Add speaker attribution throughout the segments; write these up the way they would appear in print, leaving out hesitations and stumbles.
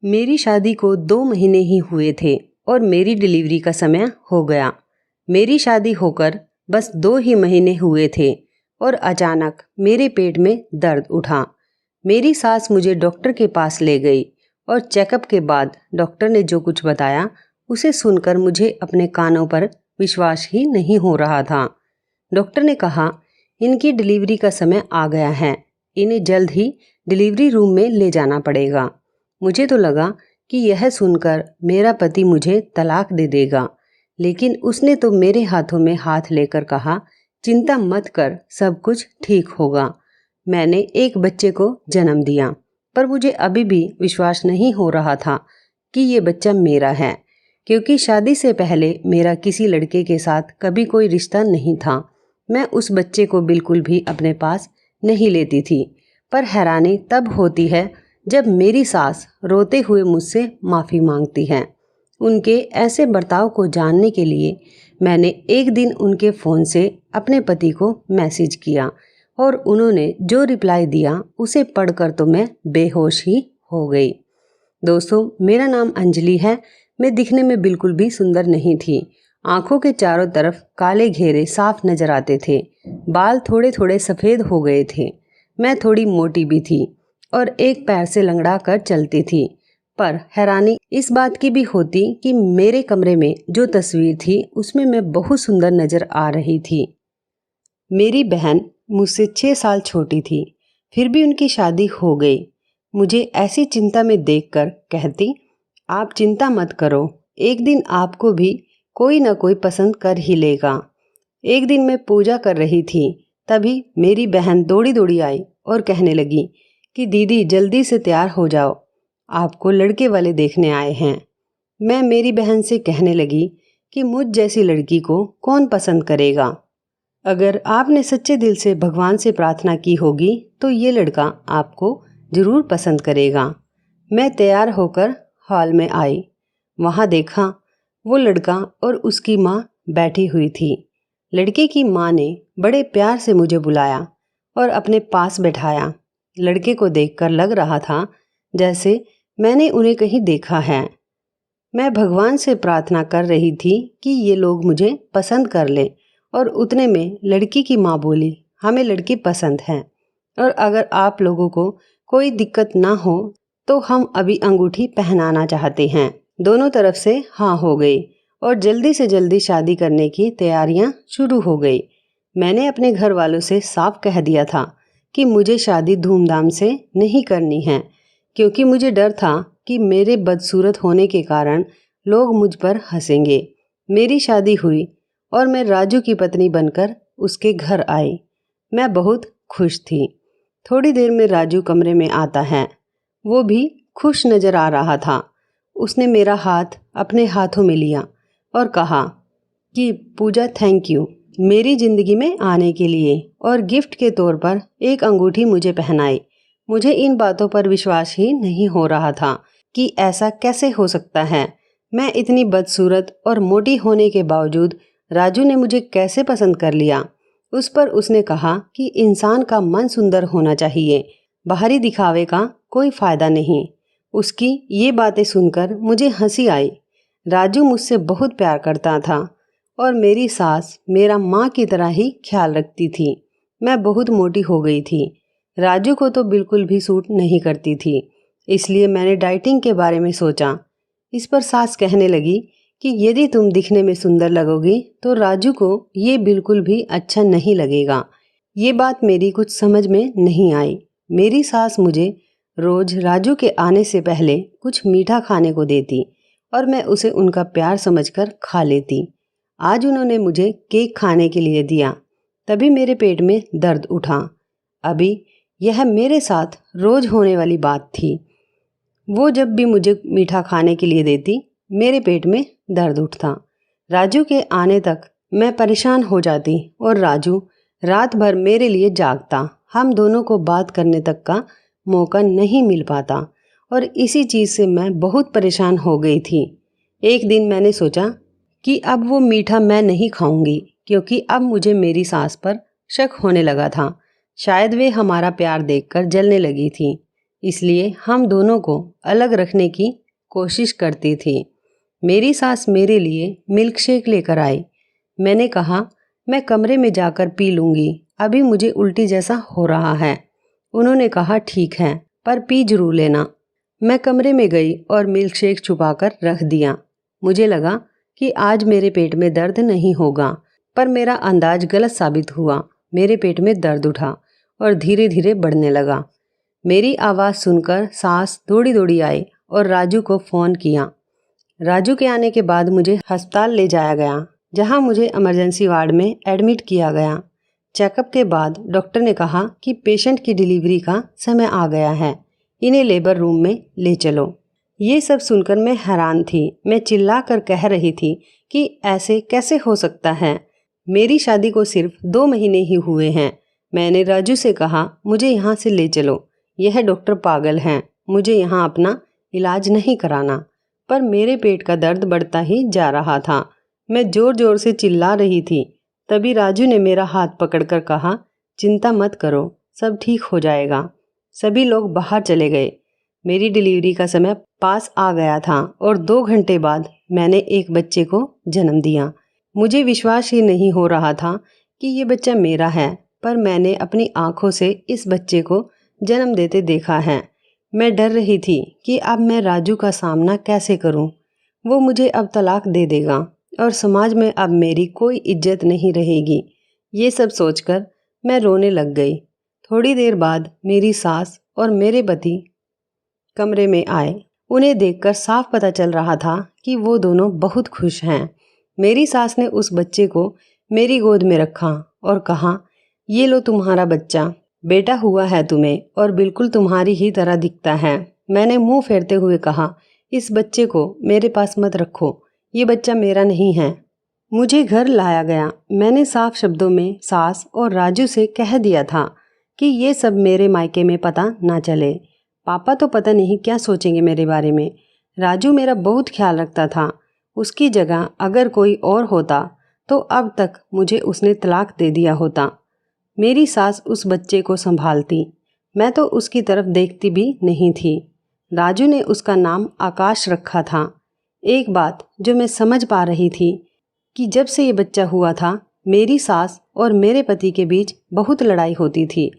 Speaker 1: मेरी शादी को 2 महीने ही हुए थे और मेरी डिलीवरी का समय हो गया। मेरी शादी होकर बस 2 ही महीने हुए थे और अचानक मेरे पेट में दर्द उठा। मेरी सास मुझे डॉक्टर के पास ले गई और चेकअप के बाद डॉक्टर ने जो कुछ बताया उसे सुनकर मुझे अपने कानों पर विश्वास ही नहीं हो रहा था। डॉक्टर ने कहा, इनकी डिलीवरी का समय आ गया है, इन्हें जल्द ही डिलीवरी रूम में ले जाना पड़ेगा। मुझे तो लगा कि यह सुनकर मेरा पति मुझे तलाक दे देगा, लेकिन उसने तो मेरे हाथों में हाथ लेकर कहा, चिंता मत कर, सब कुछ ठीक होगा। मैंने एक बच्चे को जन्म दिया, पर मुझे अभी भी विश्वास नहीं हो रहा था कि ये बच्चा मेरा है, क्योंकि शादी से पहले मेरा किसी लड़के के साथ कभी कोई रिश्ता नहीं था। मैं उस बच्चे को बिल्कुल भी अपने पास नहीं लेती थी, पर हैरानी तब होती है जब मेरी सास रोते हुए मुझसे माफ़ी मांगती है। उनके ऐसे बर्ताव को जानने के लिए मैंने एक दिन उनके फ़ोन से अपने पति को मैसेज किया और उन्होंने जो रिप्लाई दिया उसे पढ़कर तो मैं बेहोश ही हो गई। दोस्तों, मेरा नाम अंजलि है। मैं दिखने में बिल्कुल भी सुंदर नहीं थी। आंखों के चारों तरफ काले घेरे साफ नजर आते थे। बाल थोड़े थोड़े सफ़ेद हो गए थे। मैं थोड़ी मोटी भी थी और एक पैर से लंगड़ा कर चलती थी। पर हैरानी इस बात की भी होती कि मेरे कमरे में जो तस्वीर थी उसमें मैं बहुत सुंदर नजर आ रही थी। मेरी बहन मुझसे 6 साल छोटी थी, फिर भी उनकी शादी हो गई। मुझे ऐसी चिंता में देखकर कहती, आप चिंता मत करो, एक दिन आपको भी कोई ना कोई पसंद कर ही लेगा। एक दिन मैं पूजा कर रही थी, तभी मेरी बहन दौड़ी दौड़ी आई और कहने लगी कि दीदी जल्दी से तैयार हो जाओ, आपको लड़के वाले देखने आए हैं। मैं मेरी बहन से कहने लगी कि मुझ जैसी लड़की को कौन पसंद करेगा। अगर आपने सच्चे दिल से भगवान से प्रार्थना की होगी तो ये लड़का आपको ज़रूर पसंद करेगा। मैं तैयार होकर हॉल में आई। वहाँ देखा वो लड़का और उसकी माँ बैठी हुई थी। लड़के की माँ ने बड़े प्यार से मुझे बुलाया और अपने पास बैठाया। लड़के को देखकर लग रहा था जैसे मैंने उन्हें कहीं देखा है। मैं भगवान से प्रार्थना कर रही थी कि ये लोग मुझे पसंद कर लें और उतने में लड़की की माँ बोली, हमें लड़की पसंद है और अगर आप लोगों को कोई दिक्कत ना हो तो हम अभी अंगूठी पहनाना चाहते हैं। दोनों तरफ से हाँ हो गई और जल्दी से जल्दी शादी करने की तैयारियां शुरू हो गई। मैंने अपने घर वालों से साफ कह दिया था कि मुझे शादी धूमधाम से नहीं करनी है, क्योंकि मुझे डर था कि मेरे बदसूरत होने के कारण लोग मुझ पर हंसेंगे। मेरी शादी हुई और मैं राजू की पत्नी बनकर उसके घर आई। मैं बहुत खुश थी। थोड़ी देर में राजू कमरे में आता है। वो भी खुश नज़र आ रहा था। उसने मेरा हाथ अपने हाथों में लिया और कहा कि पूजा थैंक यू मेरी ज़िंदगी में आने के लिए, और गिफ्ट के तौर पर एक अंगूठी मुझे पहनाई। मुझे इन बातों पर विश्वास ही नहीं हो रहा था कि ऐसा कैसे हो सकता है। मैं इतनी बदसूरत और मोटी होने के बावजूद राजू ने मुझे कैसे पसंद कर लिया। उस पर उसने कहा कि इंसान का मन सुंदर होना चाहिए, बाहरी दिखावे का कोई फ़ायदा नहीं। उसकी ये बातें सुनकर मुझे हंसी आई। राजू मुझसे बहुत प्यार करता था और मेरी सास मेरा माँ की तरह ही ख्याल रखती थी। मैं बहुत मोटी हो गई थी। राजू को तो बिल्कुल भी सूट नहीं करती थी, इसलिए मैंने डाइटिंग के बारे में सोचा। इस पर सास कहने लगी कि यदि तुम दिखने में सुंदर लगोगी तो राजू को ये बिल्कुल भी अच्छा नहीं लगेगा। ये बात मेरी कुछ समझ में नहीं आई। मेरी सास मुझे रोज राजू के आने से पहले कुछ मीठा खाने को देती और मैं उसे उनका प्यार समझकर खा लेती। आज उन्होंने मुझे केक खाने के लिए दिया, तभी मेरे पेट में दर्द उठा। अभी यह मेरे साथ रोज होने वाली बात थी। वो जब भी मुझे मीठा खाने के लिए देती, मेरे पेट में दर्द उठता। राजू के आने तक मैं परेशान हो जाती और राजू रात भर मेरे लिए जागता। हम दोनों को बात करने तक का मौका नहीं मिल पाता और इसी चीज़ से मैं बहुत परेशान हो गई थी। एक दिन मैंने सोचा कि अब वो मीठा मैं नहीं खाऊंगी, क्योंकि अब मुझे मेरी सास पर शक होने लगा था। शायद वे हमारा प्यार देखकर जलने लगी थी। इसलिए हम दोनों को अलग रखने की कोशिश करती थी। मेरी सास मेरे लिए मिल्क शेक लेकर आई। मैंने कहा, मैं कमरे में जाकर पी लूँगी, अभी मुझे उल्टी जैसा हो रहा है। उन्होंने कहा, ठीक है, पर पी जरूर लेना। मैं कमरे में गई और मिल्क शेक छुपाकर रख दिया। मुझे लगा कि आज मेरे पेट में दर्द नहीं होगा, पर मेरा अंदाज गलत साबित हुआ। मेरे पेट में दर्द उठा और धीरे धीरे बढ़ने लगा। मेरी आवाज़ सुनकर सास दौड़ी दौड़ी आई और राजू को फ़ोन किया। राजू के आने के बाद मुझे अस्पताल ले जाया गया, जहां मुझे इमरजेंसी वार्ड में एडमिट किया गया। चेकअप के बाद डॉक्टर ने कहा कि पेशेंट की डिलीवरी का समय आ गया है, इन्हें लेबर रूम में ले चलो। ये सब सुनकर मैं हैरान थी। मैं चिल्ला कर कह रही थी कि ऐसे कैसे हो सकता है, मेरी शादी को सिर्फ 2 महीने ही हुए हैं। मैंने राजू से कहा, मुझे यहाँ से ले चलो, यह डॉक्टर पागल हैं, मुझे यहाँ अपना इलाज नहीं कराना। पर मेरे पेट का दर्द बढ़ता ही जा रहा था। मैं ज़ोर ज़ोर से चिल्ला रही थी। तभी राजू ने मेरा हाथ पकड़कर कहा, चिंता मत करो, सब ठीक हो जाएगा। सभी लोग बाहर चले गए। मेरी डिलीवरी का समय पास आ गया था और 2 घंटे बाद मैंने एक बच्चे को जन्म दिया। मुझे विश्वास ही नहीं हो रहा था कि ये बच्चा मेरा है, पर मैंने अपनी आंखों से इस बच्चे को जन्म देते देखा है। मैं डर रही थी कि अब मैं राजू का सामना कैसे करूं। वो मुझे अब तलाक दे देगा और समाज में अब मेरी कोई इज्जत नहीं रहेगी। ये सब सोचकर मैं रोने लग गई। थोड़ी देर बाद मेरी सास और मेरे पति कमरे में आए। उन्हें देखकर साफ पता चल रहा था कि वो दोनों बहुत खुश हैं। मेरी सास ने उस बच्चे को मेरी गोद में रखा और कहा, ये लो तुम्हारा बच्चा, बेटा हुआ है तुम्हें और बिल्कुल तुम्हारी ही तरह दिखता है। मैंने मुंह फेरते हुए कहा, इस बच्चे को मेरे पास मत रखो, ये बच्चा मेरा नहीं है। मुझे घर लाया गया। मैंने साफ शब्दों में सास और राजू से कह दिया था कि ये सब मेरे मायके में पता ना चले। पापा तो पता नहीं क्या सोचेंगे मेरे बारे में। राजू मेरा बहुत ख्याल रखता था। उसकी जगह अगर कोई और होता तो अब तक मुझे उसने तलाक दे दिया होता। मेरी सास उस बच्चे को संभालती, मैं तो उसकी तरफ देखती भी नहीं थी। राजू ने उसका नाम आकाश रखा था। एक बात जो मैं समझ पा रही थी कि जब से ये बच्चा हुआ था, मेरी सास और मेरे पति के बीच बहुत लड़ाई होती थी,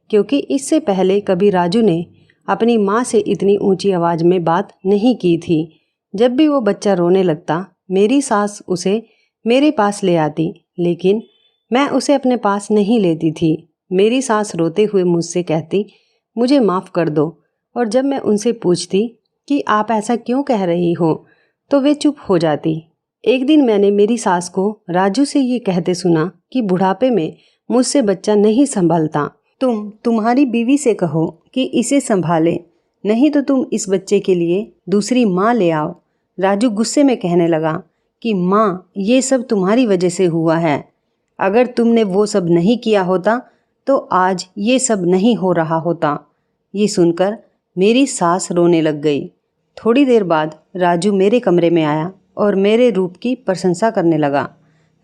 Speaker 1: क्योंकि इससे पहले कभी राजू ने अपनी माँ से इतनी ऊंची आवाज़ में बात नहीं की थी। जब भी वो बच्चा रोने लगता, मेरी सास उसे मेरे पास ले आती, लेकिन मैं उसे अपने पास नहीं लेती थी। मेरी सास रोते हुए मुझसे कहती, मुझे माफ़ कर दो, और जब मैं उनसे पूछती कि आप ऐसा क्यों कह रही हो, तो वे चुप हो जाती। एक दिन मैंने मेरी सास को राजू से ये कहते सुना कि बुढ़ापे में मुझसे बच्चा नहीं संभलता, तुम्हारी बीवी से कहो कि इसे संभाले, नहीं तो तुम इस बच्चे के लिए दूसरी माँ ले आओ। राजू गुस्से में कहने लगा कि माँ, ये सब तुम्हारी वजह से हुआ है। अगर तुमने वो सब नहीं किया होता तो आज ये सब नहीं हो रहा होता। ये सुनकर मेरी सास रोने लग गई। थोड़ी देर बाद राजू मेरे कमरे में आया और मेरे रूप की प्रशंसा करने लगा।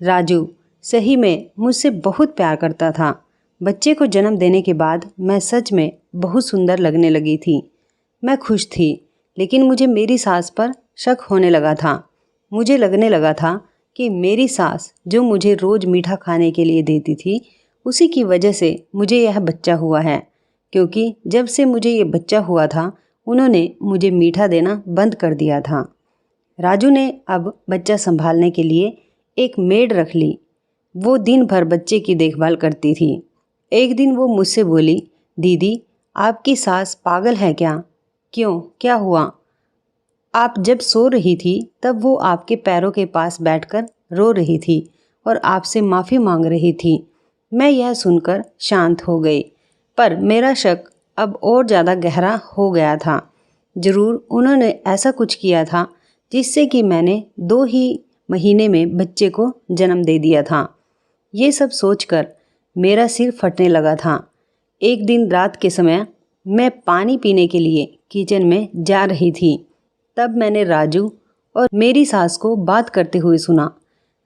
Speaker 1: राजू सही में मुझसे बहुत प्यार करता था। बच्चे को जन्म देने के बाद मैं सच में बहुत सुंदर लगने लगी थी। मैं खुश थी, लेकिन मुझे मेरी सास पर शक होने लगा था। मुझे लगने लगा था कि मेरी सास जो मुझे रोज़ मीठा खाने के लिए देती थी, उसी की वजह से मुझे यह बच्चा हुआ है, क्योंकि जब से मुझे ये बच्चा हुआ था, उन्होंने मुझे मीठा देना बंद कर दिया था। राजू ने अब बच्चा संभालने के लिए एक मेड रख ली। वो दिन भर बच्चे की देखभाल करती थी। एक दिन वो मुझसे बोली, दीदी, आपकी सास पागल है क्या? क्यों, क्या हुआ? आप जब सो रही थी तब वो आपके पैरों के पास बैठकर रो रही थी और आपसे माफ़ी मांग रही थी। मैं यह सुनकर शांत हो गई, पर मेरा शक अब और ज़्यादा गहरा हो गया था। ज़रूर उन्होंने ऐसा कुछ किया था जिससे कि मैंने 2 ही महीने में बच्चे को जन्म दे दिया था। ये सब सोचकर मेरा सिर फटने लगा था। एक दिन रात के समय मैं पानी पीने के लिए किचन में जा रही थी, तब मैंने राजू और मेरी सास को बात करते हुए सुना।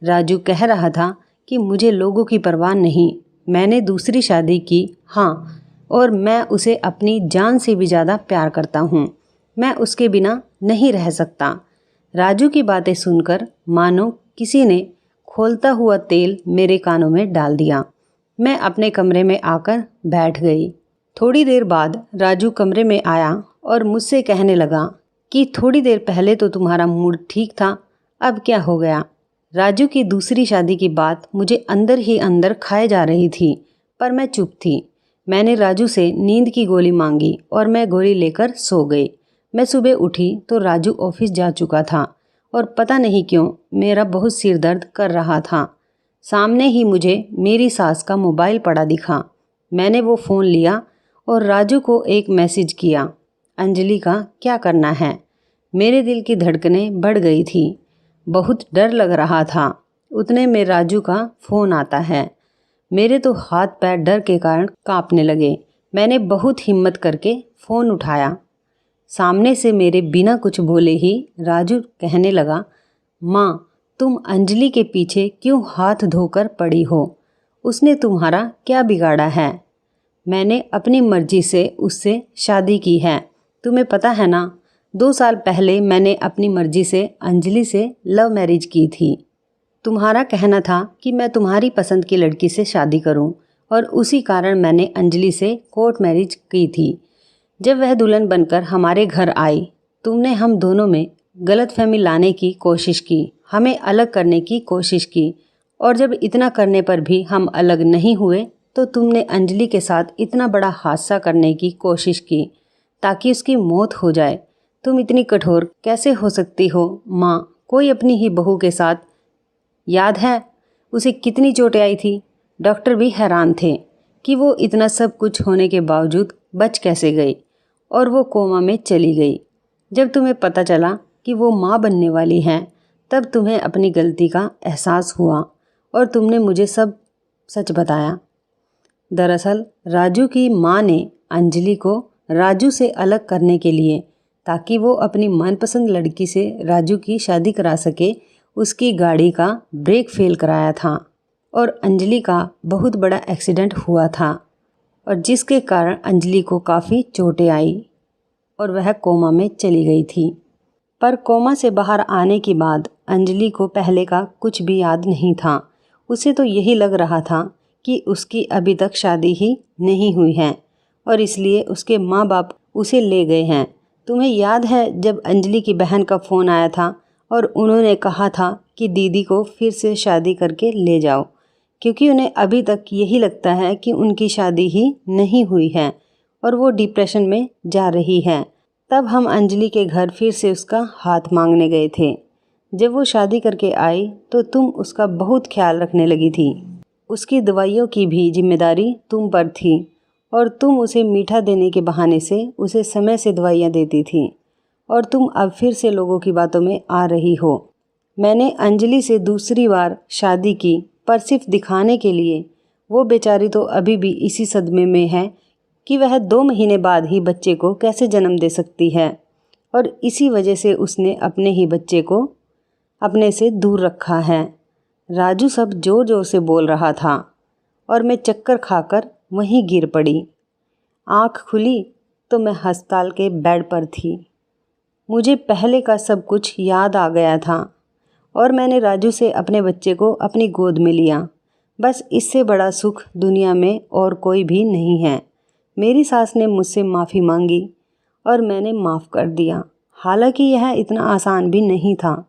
Speaker 1: राजू कह रहा था कि मुझे लोगों की परवाह नहीं, मैंने दूसरी शादी की। हाँ, और मैं उसे अपनी जान से भी ज़्यादा प्यार करता हूँ। मैं उसके बिना नहीं रह सकता। राजू की बातें सुनकर मानो किसी ने खौलता हुआ तेल मेरे कानों में डाल दिया। मैं अपने कमरे में आकर बैठ गई। थोड़ी देर बाद राजू कमरे में आया और मुझसे कहने लगा कि थोड़ी देर पहले तो तुम्हारा मूड ठीक था, अब क्या हो गया। राजू की दूसरी शादी की बात मुझे अंदर ही अंदर खाए जा रही थी, पर मैं चुप थी। मैंने राजू से नींद की गोली मांगी और मैं गोली लेकर सो गई। मैं सुबह उठी तो राजू ऑफिस जा चुका था और पता नहीं क्यों मेरा बहुत सिर दर्द कर रहा था। सामने ही मुझे मेरी सास का मोबाइल पड़ा दिखा। मैंने वो फ़ोन लिया और राजू को एक मैसेज किया, अंजलि का क्या करना है। मेरे दिल की धड़कनें बढ़ गई थी, बहुत डर लग रहा था। उतने में राजू का फ़ोन आता है। मेरे तो हाथ पैर डर के कारण कांपने लगे। मैंने बहुत हिम्मत करके फ़ोन उठाया। सामने से मेरे बिना कुछ बोले ही राजू कहने लगा, माँ तुम अंजलि के पीछे क्यों हाथ धोकर पड़ी हो, उसने तुम्हारा क्या बिगाड़ा है। मैंने अपनी मर्जी से उससे शादी की है, तुम्हें पता है ना। 2 साल पहले मैंने अपनी मर्जी से अंजलि से लव मैरिज की थी। तुम्हारा कहना था कि मैं तुम्हारी पसंद की लड़की से शादी करूं और उसी कारण मैंने अंजलि से कोर्ट मैरिज की थी। जब वह दुल्हन बनकर हमारे घर आई, तुमने हम दोनों में गलतफहमी लाने की कोशिश की, हमें अलग करने की कोशिश की, और जब इतना करने पर भी हम अलग नहीं हुए तो तुमने अंजलि के साथ इतना बड़ा हादसा करने की कोशिश की ताकि उसकी मौत हो जाए। तुम इतनी कठोर कैसे हो सकती हो माँ। कोई अपनी ही बहू के साथ, याद है उसे कितनी चोटें आई थी। डॉक्टर भी हैरान थे कि वो इतना सब कुछ होने के बावजूद बच कैसे गई और वो कोमा में चली गई। जब तुम्हें पता चला कि वो माँ बनने वाली हैं, तब तुम्हें अपनी गलती का एहसास हुआ और तुमने मुझे सब सच बताया। दरअसल राजू की माँ ने अंजलि को राजू से अलग करने के लिए, ताकि वो अपनी मनपसंद लड़की से राजू की शादी करा सके, उसकी गाड़ी का ब्रेक फेल कराया था और अंजलि का बहुत बड़ा एक्सीडेंट हुआ था और जिसके कारण अंजलि को काफ़ी चोटें आई और वह कोमा में चली गई थी। पर कोमा से बाहर आने के बाद अंजलि को पहले का कुछ भी याद नहीं था। उसे तो यही लग रहा था कि उसकी अभी तक शादी ही नहीं हुई है और इसलिए उसके माँ बाप उसे ले गए हैं। तुम्हें याद है जब अंजलि की बहन का फ़ोन आया था और उन्होंने कहा था कि दीदी को फिर से शादी करके ले जाओ, क्योंकि उन्हें अभी तक यही लगता है कि उनकी शादी ही नहीं हुई है और वो डिप्रेशन में जा रही है। तब हम अंजलि के घर फिर से उसका हाथ मांगने गए थे। जब वो शादी करके आई तो तुम उसका बहुत ख्याल रखने लगी थी। उसकी दवाइयों की भी जिम्मेदारी तुम पर थी और तुम उसे मीठा देने के बहाने से उसे समय से दवाइयाँ देती थी और तुम अब फिर से लोगों की बातों में आ रही हो। मैंने अंजलि से दूसरी बार शादी की, पर सिर्फ दिखाने के लिए। वो बेचारी तो अभी भी इसी सदमे में है कि वह 2 महीने बाद ही बच्चे को कैसे जन्म दे सकती है और इसी वजह से उसने अपने ही बच्चे को अपने से दूर रखा है। राजू सब जोर जोर से बोल रहा था और मैं चक्कर खाकर वहीं गिर पड़ी। आँख खुली तो मैं अस्पताल के बेड पर थी। मुझे पहले का सब कुछ याद आ गया था और मैंने राजू से अपने बच्चे को अपनी गोद में लिया। बस इससे बड़ा सुख दुनिया में और कोई भी नहीं है। मेरी सास ने मुझसे माफ़ी मांगी और मैंने माफ़ कर दिया। हालांकि यह इतना आसान भी नहीं था,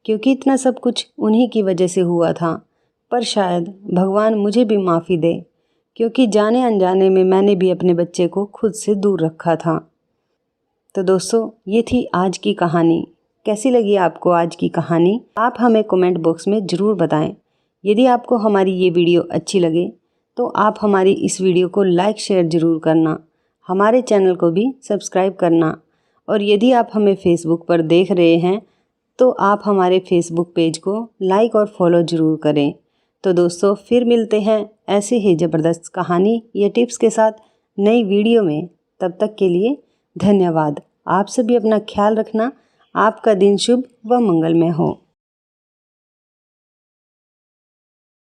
Speaker 1: क्योंकि इतना सब कुछ उन्हीं की वजह से हुआ था। पर शायद भगवान मुझे भी माफ़ी दे, क्योंकि जाने अनजाने में मैंने भी अपने बच्चे को खुद से दूर रखा था। तो दोस्तों, ये थी आज की कहानी। कैसी लगी आपको आज की कहानी? आप हमें कमेंट बॉक्स में ज़रूर बताएं। यदि आपको हमारी ये वीडियो अच्छी लगे तो आप हमारी इस वीडियो को लाइक शेयर ज़रूर करना, हमारे चैनल को भी सब्सक्राइब करना, और यदि आप हमें फेसबुक पर देख रहे हैं तो आप हमारे फेसबुक पेज को लाइक और फॉलो ज़रूर करें। तो दोस्तों, फिर मिलते हैं ऐसे ही ज़बरदस्त कहानी या टिप्स के साथ नई वीडियो में। तब तक के लिए धन्यवाद। आप सभी अपना ख्याल रखना। आपका दिन शुभ व मंगलमय हो।